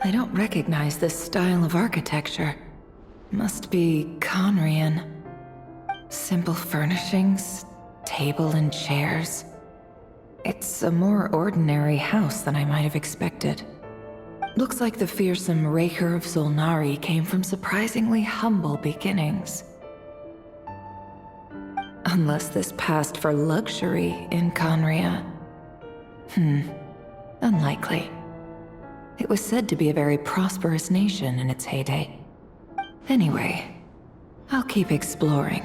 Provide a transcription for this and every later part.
I don't recognize this style of architecture. Must be Conrian. Simple furnishings, table and chairs. It's a more ordinary house than I might have expected. Looks like the fearsome Raker of Zolnari came from surprisingly humble beginnings. Unless this passed for luxury in Conria. Unlikely. It was said to be a very prosperous nation in its heyday. Anyway, I'll keep exploring.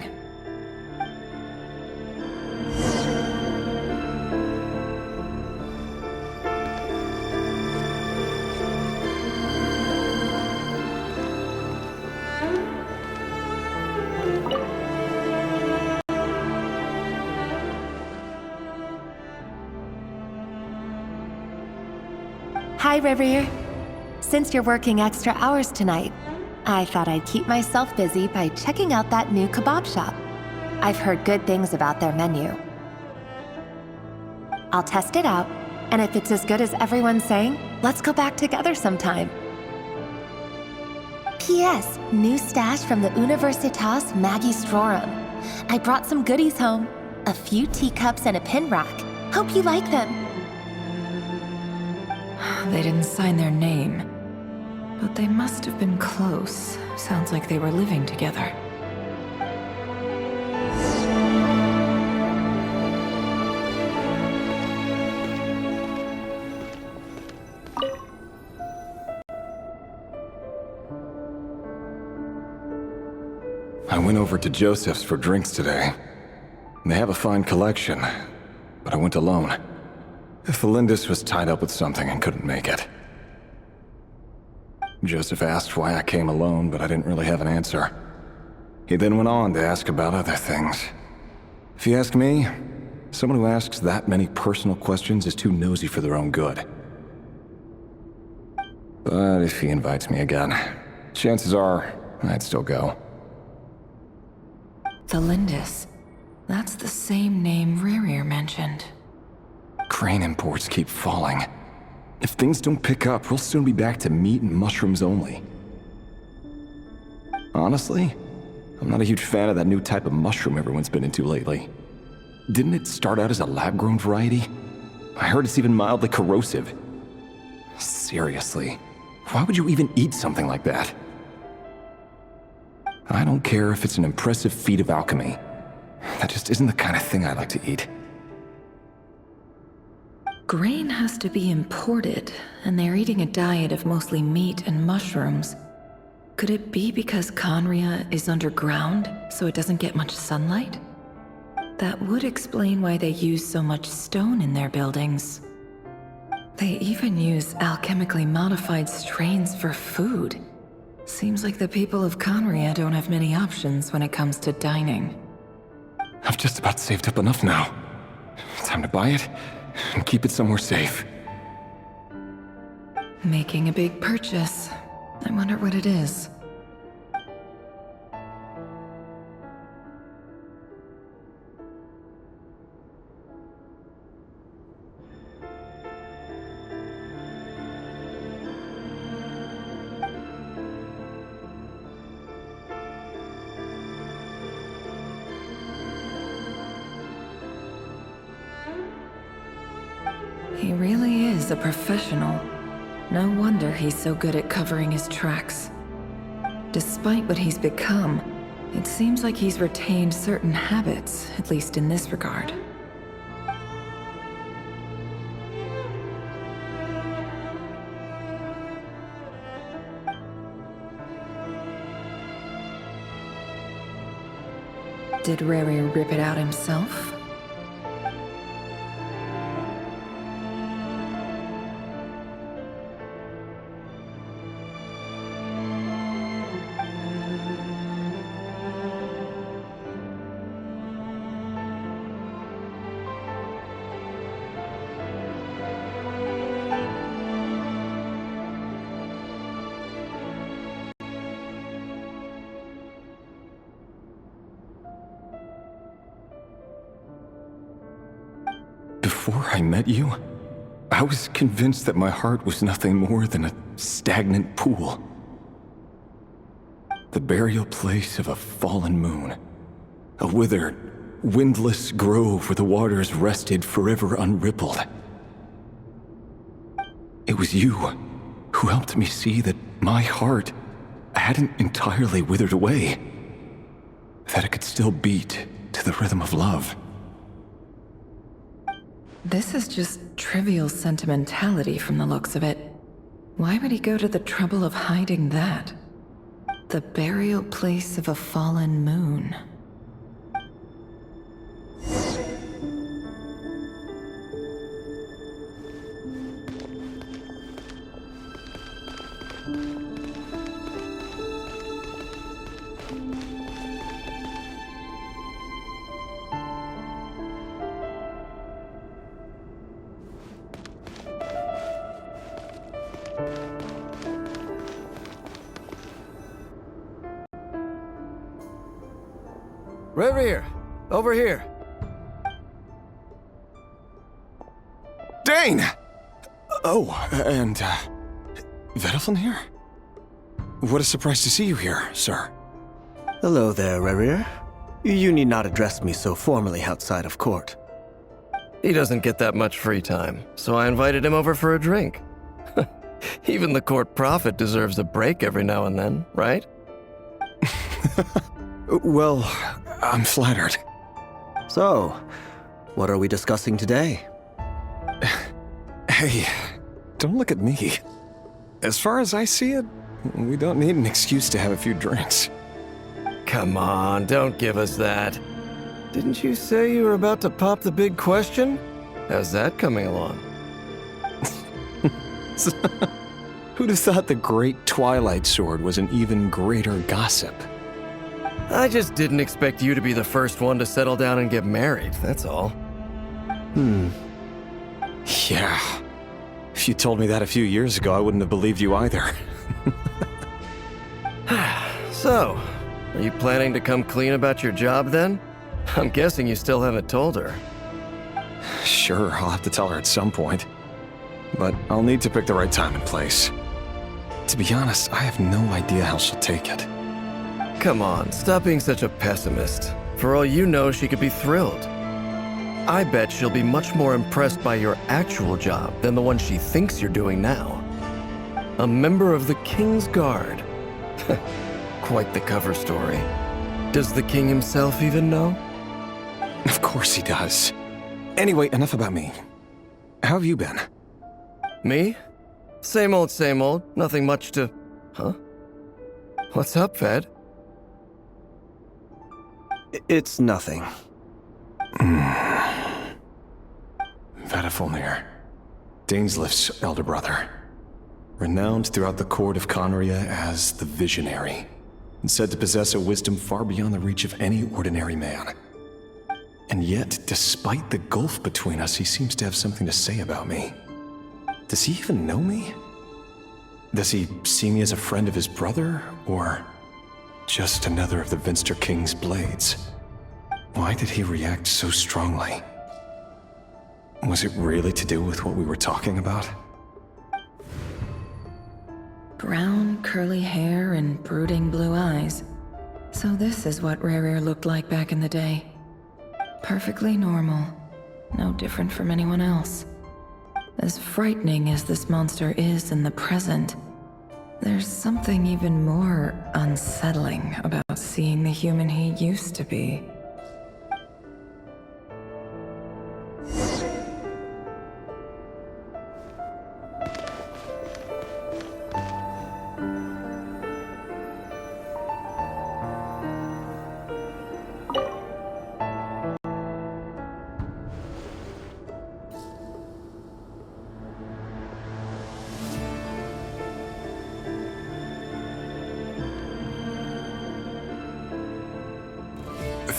Hi, Rivier. Since you're working extra hours tonight, I thought I'd keep myself busy by checking out that new kebab shop. I've heard good things about their menu. I'll test it out, and if it's as good as everyone's saying, let's go back together sometime. P.S. New stash from the Universitas Magistrorum. I brought some goodies home. A few teacups and a pin rack. Hope you like them. They didn't sign their name, but they must have been close. Sounds like they were living together. I went over to Joseph's for drinks today. They have a fine collection, but I went alone. Felindis was tied up with something and couldn't make it. Joseph asked why I came alone, but I didn't really have an answer. He then went on to ask about other things. If you ask me, someone who asks that many personal questions is too nosy for their own good. But if he invites me again, chances are I'd still go. Felindis. That's the same name Rerir mentioned. Crane imports keep falling. If things don't pick up, we'll soon be back to meat and mushrooms only. Honestly, I'm not a huge fan of that new type of mushroom everyone's been into lately. Didn't it start out as a lab-grown variety? I heard it's even mildly corrosive. Seriously, why would you even eat something like that? I don't care if it's an impressive feat of alchemy. That just isn't the kind of thing I like to eat. Grain has to be imported, and they're eating a diet of mostly meat and mushrooms. Could it be because Conria is underground, so it doesn't get much sunlight? That would explain why they use so much stone in their buildings. They even use alchemically modified strains for food. Seems like the people of Conria don't have many options when it comes to dining. I've just about saved up enough now. Time to buy it and keep it somewhere safe. Making a big purchase. I wonder what it is. He really is a professional. No wonder he's so good at covering his tracks. Despite what he's become, it seems like he's retained certain habits, at least in this regard. Did Rary rip it out himself? Before I met you, I was convinced that my heart was nothing more than a stagnant pool. The burial place of a fallen moon. A withered, windless grove where the waters rested forever unrippled. It was you who helped me see that my heart hadn't entirely withered away. That it could still beat to the rhythm of love. This is just trivial sentimentality from the looks of it. Why would he go to the trouble of hiding that? The burial place of a fallen moon. Reverie, over here. Dane! Oh, and, Vedafin here? What a surprise to see you here, sir. Hello there, Reverie. You need not address me so formally outside of court. He doesn't get that much free time, so I invited him over for a drink. Even the court prophet deserves a break every now and then, right? Well, I'm flattered. So, what are we discussing today? Hey, don't look at me. As far as I see it, we don't need an excuse to have a few drinks. Come on, don't give us that. Didn't you say you were about to pop the big question? How's that coming along? Who'd have thought the great Twilight Sword was an even greater gossip? I just didn't expect you to be the first one to settle down and get married, that's all. Yeah. If you told me that a few years ago, I wouldn't have believed you either. So, are you planning to come clean about your job then? I'm guessing you still haven't told her. Sure, I'll have to tell her at some point. But I'll need to pick the right time and place. To be honest, I have no idea how she'll take it. Come on, stop being such a pessimist. For all you know, she could be thrilled. I bet she'll be much more impressed by your actual job than the one she thinks you're doing now. A member of the King's Guard. Quite the cover story. Does the king himself even know? Of course he does. Anyway, enough about me. How have you been? Me? Same old, same old. Nothing much to... Huh? What's up, Ved? It's nothing. Vedafilnir, Dainslift's elder brother. Renowned throughout the court of Conria as the Visionary, and said to possess a wisdom far beyond the reach of any ordinary man. And yet, despite the gulf between us, he seems to have something to say about me. Does he even know me? Does he see me as a friend of his brother, or just another of the Vinster King's blades? Why did he react so strongly? Was it really to do with what we were talking about? Brown, curly hair and brooding blue eyes. So this is what Rare looked like back in the day. Perfectly normal. No different from anyone else. As frightening as this monster is in the present, there's something even more unsettling about seeing the human he used to be.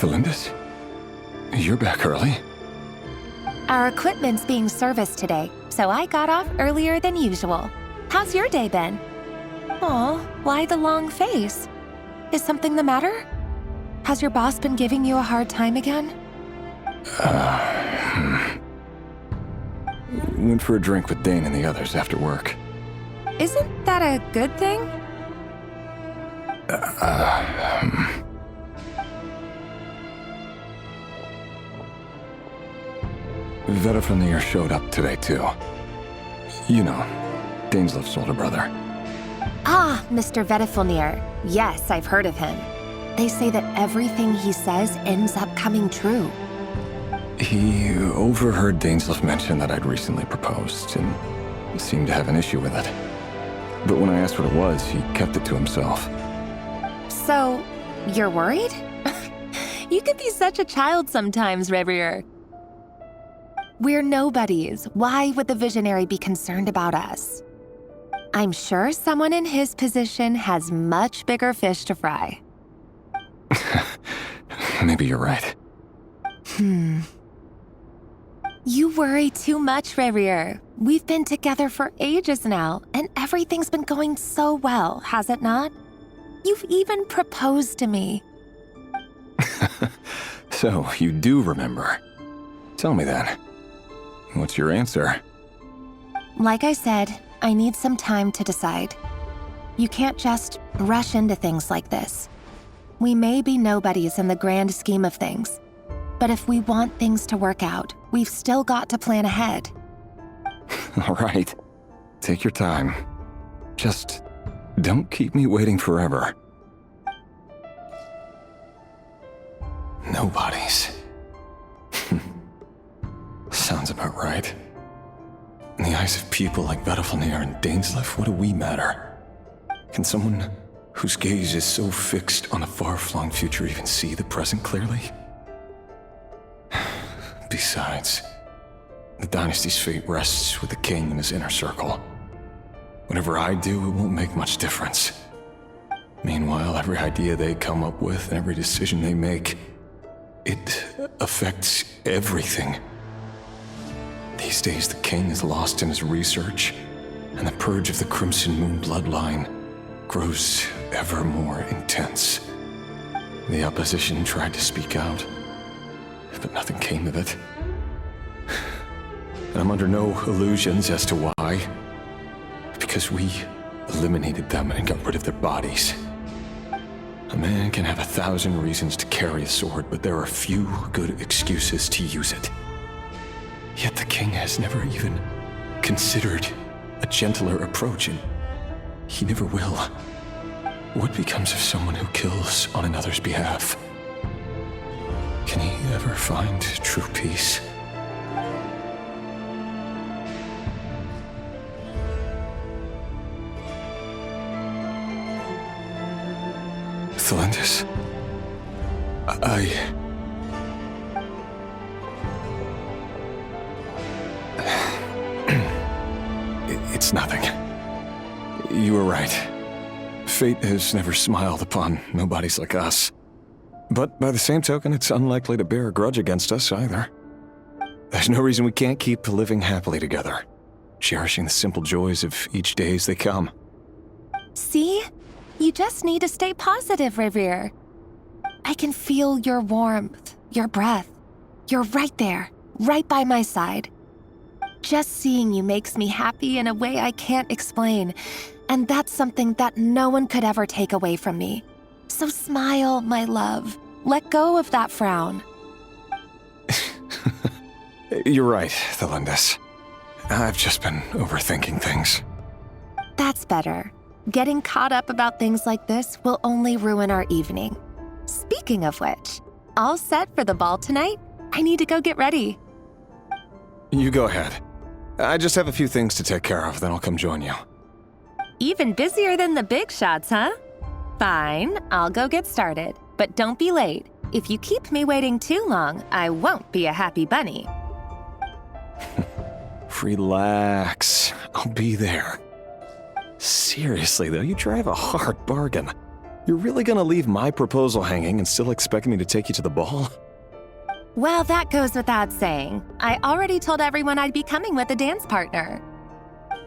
Felindus? You're back early? Our equipment's being serviced today, so I got off earlier than usual. How's your day been? Aw, why the long face? Is something the matter? Has your boss been giving you a hard time again? Went for a drink with Dane and the others after work. Isn't that a good thing? Vedifnir showed up today, too. You know, Daneslif's older brother. Ah, Mr. Vedifnir. Yes, I've heard of him. They say that everything he says ends up coming true. He overheard Daneslif mention that I'd recently proposed, and seemed to have an issue with it. But when I asked what it was, he kept it to himself. So, you're worried? You could be such a child sometimes, Revier. We're nobodies. Why would the visionary be concerned about us? I'm sure someone in his position has much bigger fish to fry. Maybe you're right. You worry too much, Revier. We've been together for ages now, and everything's been going so well, has it not? You've even proposed to me. So, you do remember. Tell me then. What's your answer? Like I said, I need some time to decide. You can't just rush into things like this. We may be nobodies in the grand scheme of things, but if we want things to work out, we've still got to plan ahead. All right. Take your time. Just don't keep me waiting forever. Nobodies. Sounds about right. In the eyes of people like Vedifnir and Daneslif, what do we matter? Can someone whose gaze is so fixed on a far-flung future even see the present clearly? Besides, the dynasty's fate rests with the king and his inner circle. Whatever I do, it won't make much difference. Meanwhile, every idea they come up with and every decision they make, it affects everything. These days, the king is lost in his research, and the purge of the Crimson Moon bloodline grows ever more intense. The opposition tried to speak out, but nothing came of it. And I'm under no illusions as to why. Because we eliminated them and got rid of their bodies. A man can have 1,000 reasons to carry a sword, but there are few good excuses to use it. Yet the king has never even considered a gentler approach, and he never will. What becomes of someone who kills on another's behalf? Can he ever find true peace? Thelindis? It's nothing. You were right. Fate has never smiled upon nobodies like us. But by the same token, it's unlikely to bear a grudge against us either. There's no reason we can't keep living happily together, cherishing the simple joys of each day as they come. See? You just need to stay positive, Revier. I can feel your warmth, your breath. You're right there, right by my side. Just seeing you makes me happy in a way I can't explain, and that's something that no one could ever take away from me. So smile, my love. Let go of that frown. You're right, Thelindis. I've just been overthinking things. That's better. Getting caught up about things like this will only ruin our evening. Speaking of which, all set for the ball tonight? I need to go get ready. You go ahead. I just have a few things to take care of, then I'll come join you. Even busier than the big shots, huh? Fine, I'll go get started. But don't be late. If you keep me waiting too long, I won't be a happy bunny. Relax. I'll be there. Seriously, though, you drive a hard bargain. You're really gonna leave my proposal hanging and still expect me to take you to the ball? Well, that goes without saying. I already told everyone I'd be coming with a dance partner.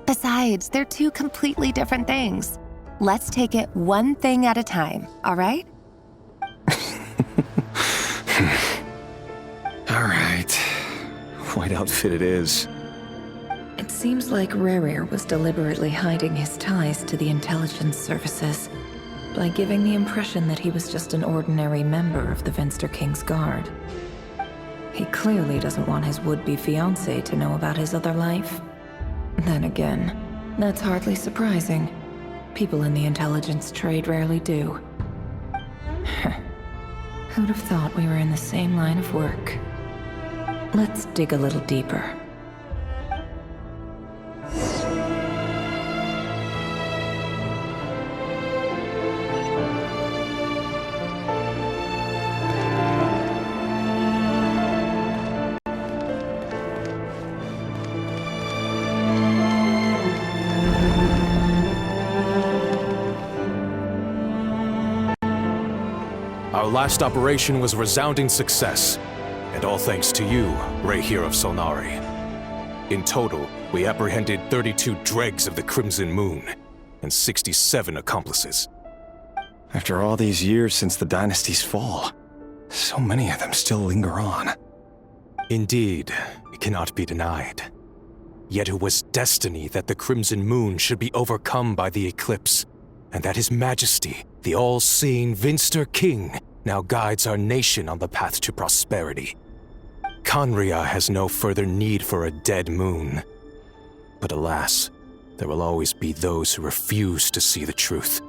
Besides, they're two completely different things. Let's take it one thing at a time, all right? All right. White outfit it is. seems like Rerir was deliberately hiding his ties to the intelligence services by giving the impression that he was just an ordinary member of the Venster King's Guard. He clearly doesn't want his would-be fiancée to know about his other life. Then again, that's hardly surprising. People in the intelligence trade rarely do. Who'd have thought we were in the same line of work? Let's dig a little deeper. Our last operation was a resounding success, and all thanks to you, Rehir of Solnari. In total, we apprehended 32 dregs of the Crimson Moon, and 67 accomplices. After all these years since the dynasty's fall, so many of them still linger on. Indeed, it cannot be denied. Yet it was destiny that the Crimson Moon should be overcome by the eclipse, and that His Majesty, the all-seeing Venster King, now guides our nation on the path to prosperity. Conria has no further need for a dead moon. But alas, there will always be those who refuse to see the truth,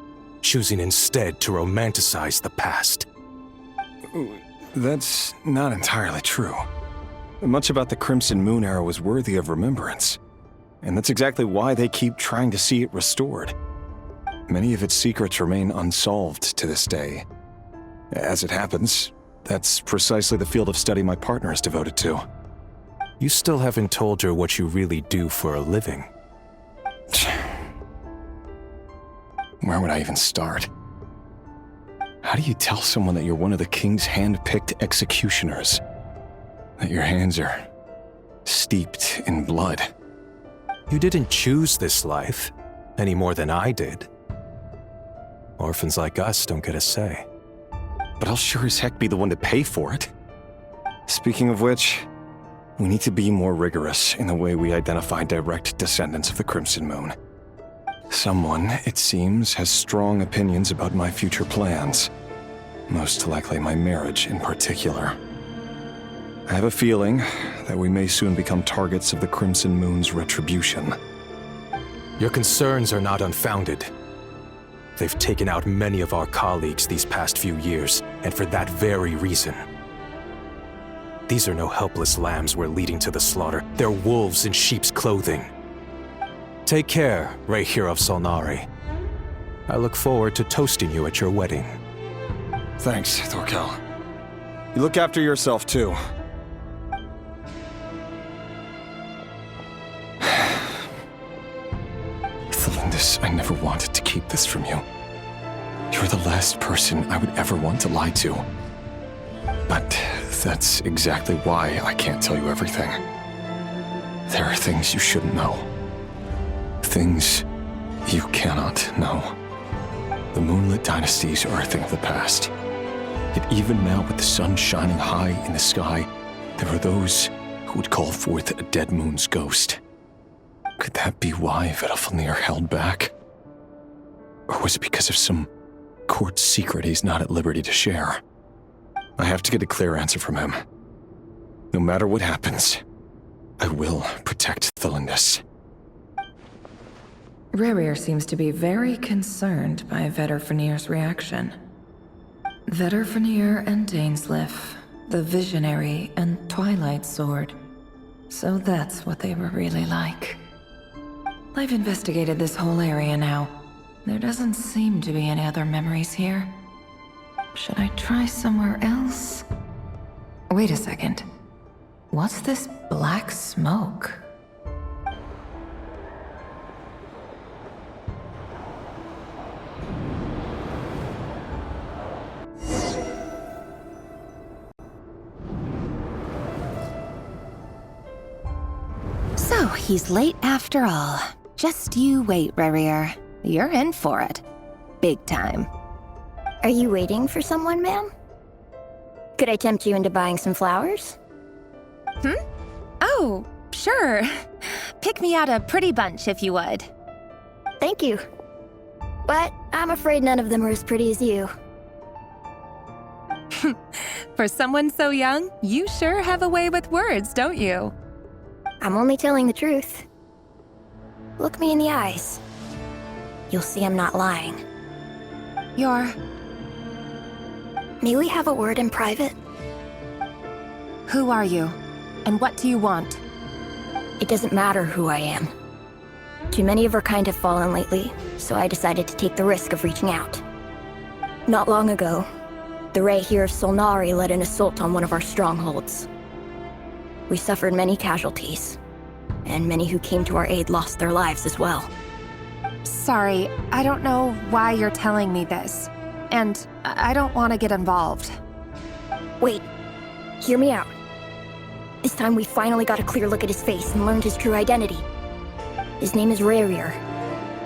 choosing instead to romanticize the past. That's not entirely true. Much about the Crimson Moon era was worthy of remembrance, and that's exactly why they keep trying to see it restored. Many of its secrets remain unsolved to this day. As it happens, that's precisely the field of study my partner is devoted to. You still haven't told her what you really do for a living. Where would I even start? How do you tell someone that you're one of the king's hand-picked executioners? That your hands are steeped in blood? You didn't choose this life, any more than I did. Orphans like us don't get a say. But I'll sure as heck be the one to pay for it. Speaking of which, we need to be more rigorous in the way we identify direct descendants of the Crimson Moon. Someone, it seems, has strong opinions about my future plans. Most likely my marriage in particular. I have a feeling that we may soon become targets of the Crimson Moon's retribution. Your concerns are not unfounded. They've taken out many of our colleagues these past few years, and for that very reason. These are no helpless lambs we're leading to the slaughter. They're wolves in sheep's clothing. Take care, Rehir of Solnari. I look forward to toasting you at your wedding. Thanks, Thorkel. You look after yourself, too. Thelindis, I never wanted to keep this from you. You're the last person I would ever want to lie to. But that's exactly why I can't tell you everything. There are things you shouldn't know. Things you cannot know. The moonlit dynasties are a thing of the past. Yet even now, with the sun shining high in the sky, there are those who would call forth a dead moon's ghost. Could that be why Vedalfnir held back? Or was it because of some court secret he's not at liberty to share? I have to get a clear answer from him. No matter what happens, I will protect Thelindis. Rerir seems to be very concerned by Vedalfnir's reaction. Vedalfnir and Dainsleif, the Visionary and Twilight Sword. So that's what they were really like. I've investigated this whole area now. There doesn't seem to be any other memories here. Should I try somewhere else? Wait a second. What's this black smoke? So he's late after all. Just you wait, Rerir. You're in for it. Big time. Are you waiting for someone, ma'am? Could I tempt you into buying some flowers? Oh, Sure. Pick me out a pretty bunch if you would. Thank you. But I'm afraid none of them are as pretty as you. For someone so young, you sure have a way with words, don't you? I'm only telling the truth. Look me in the eyes. You'll see I'm not lying. You're... May we have a word in private? Who are you? And what do you want? It doesn't matter who I am. Too many of our kind have fallen lately, so I decided to take the risk of reaching out. Not long ago, the Ray here of Solnari led an assault on one of our strongholds. We suffered many casualties, and many who came to our aid lost their lives as well. Sorry, I don't know why you're telling me this. And I don't want to get involved. Wait, hear me out. This time we finally got a clear look at his face and learned his true identity. His name is Rarier,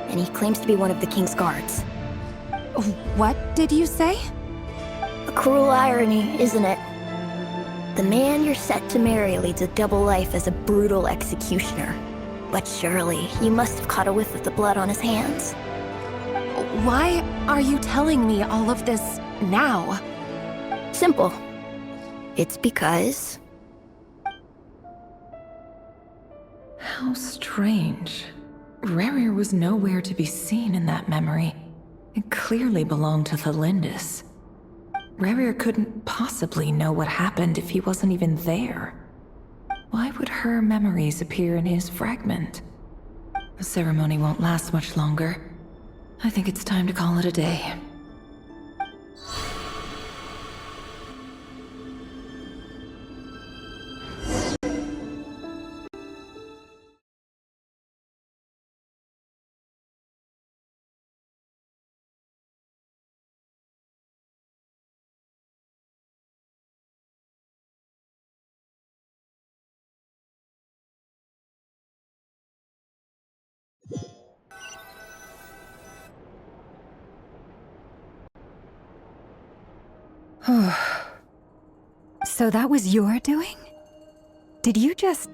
and he claims to be one of the King's guards. What did you say? A cruel irony, isn't it? The man you're set to marry leads a double life as a brutal executioner. But surely, you must have caught a whiff of the blood on his hands. Why are you telling me all of this now? Simple. It's because... How strange. Rarier was nowhere to be seen in that memory. It clearly belonged to the Lindis. Rarier couldn't possibly know what happened if he wasn't even there. Why would her memories appear in his fragment? The ceremony won't last much longer. I think it's time to call it a day. So that was your doing? Did you just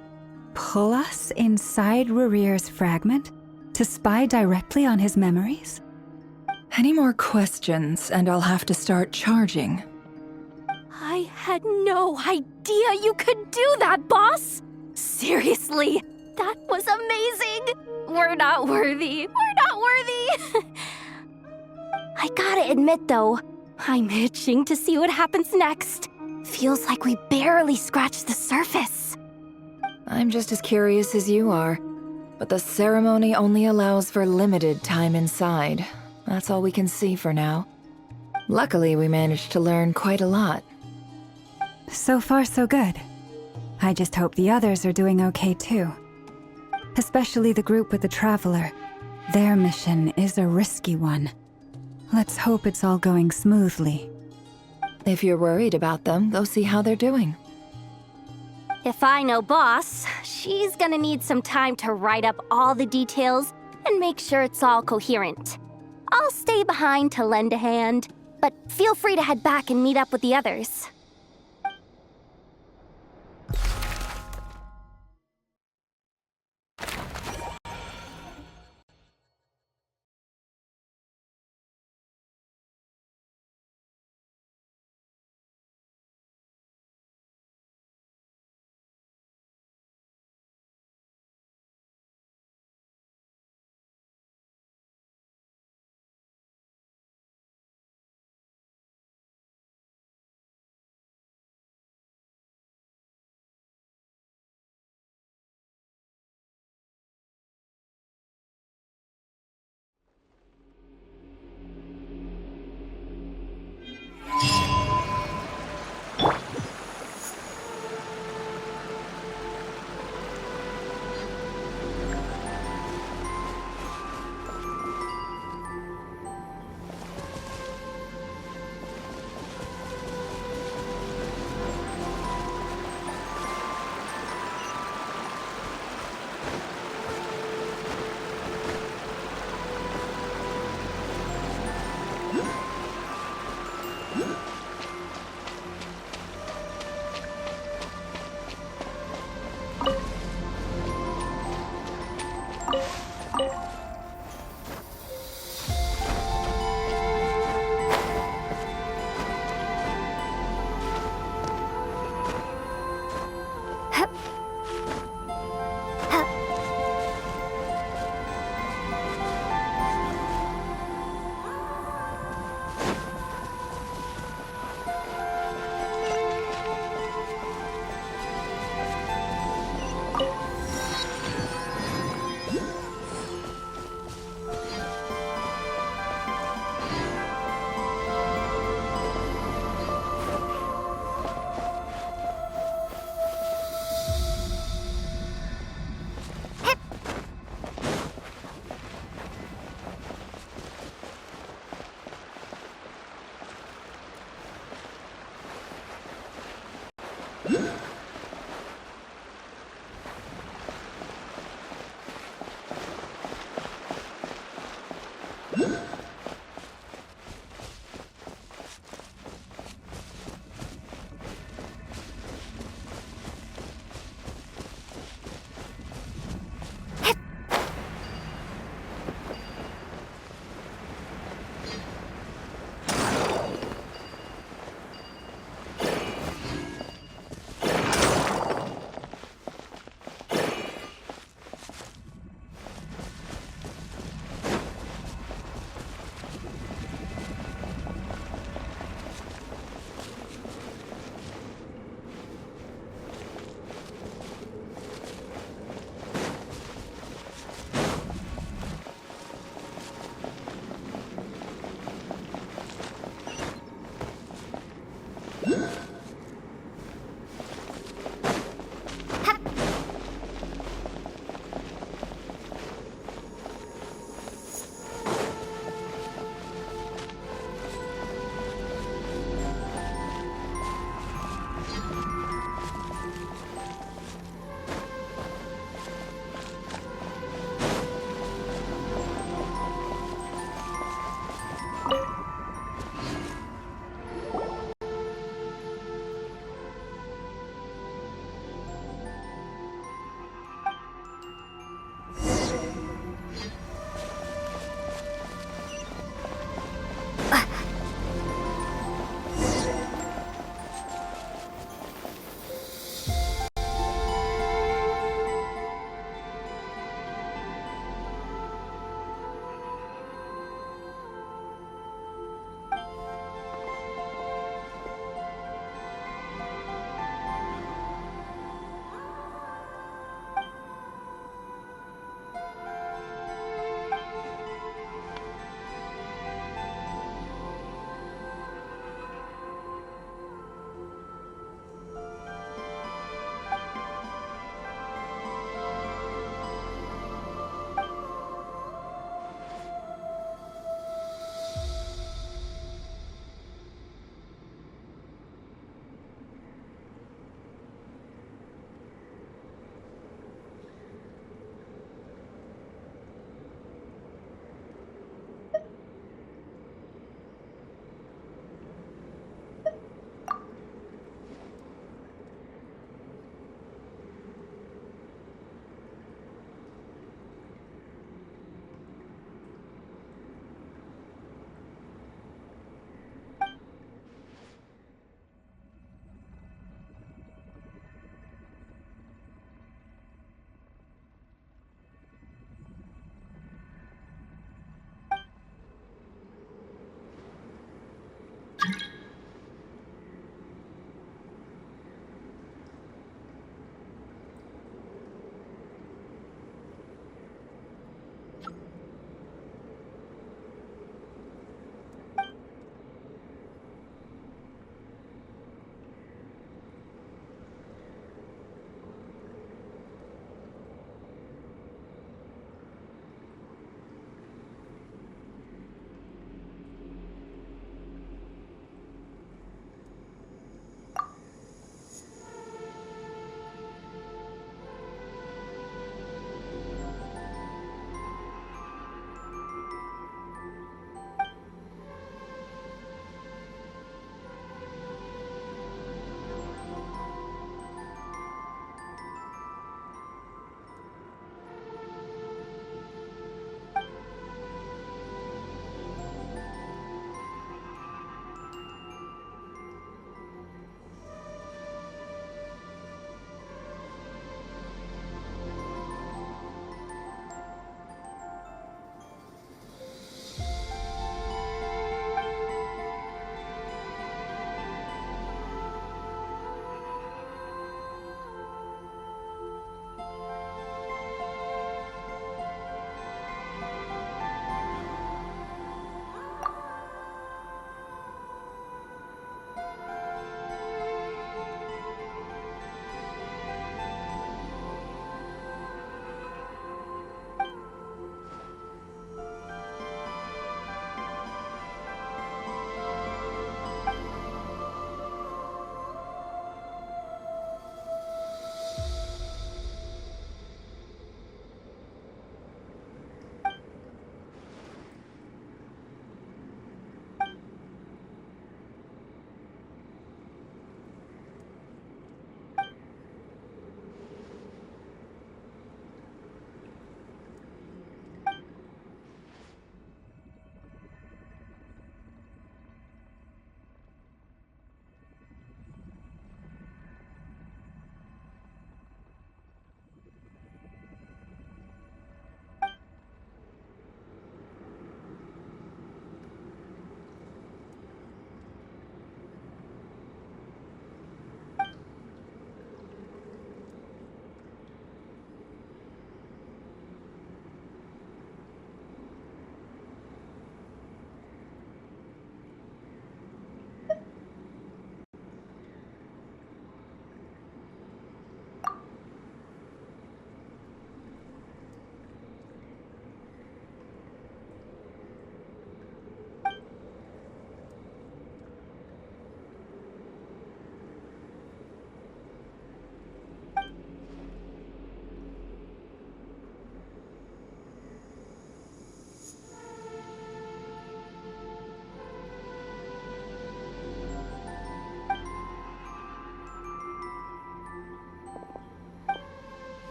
pull us inside Rarier's fragment to spy directly on his memories? Any more questions, and I'll have to start charging. I had no idea you could do that, boss! Seriously, that was amazing! We're not worthy. We're not worthy! I gotta admit, though, I'm itching to see what happens next. Feels like we barely scratched the surface. I'm just as curious as you are, but the ceremony only allows for limited time inside. That's all we can see for now. Luckily, we managed to learn quite a lot. So far, so good. I just hope the others are doing okay too. Especially the group with the Traveler. Their mission is a risky one. Let's hope it's all going smoothly. If you're worried about them, go see how they're doing. If I know boss, she's gonna need some time to write up all the details and make sure it's all coherent. I'll stay behind to lend a hand, but feel free to head back and meet up with the others.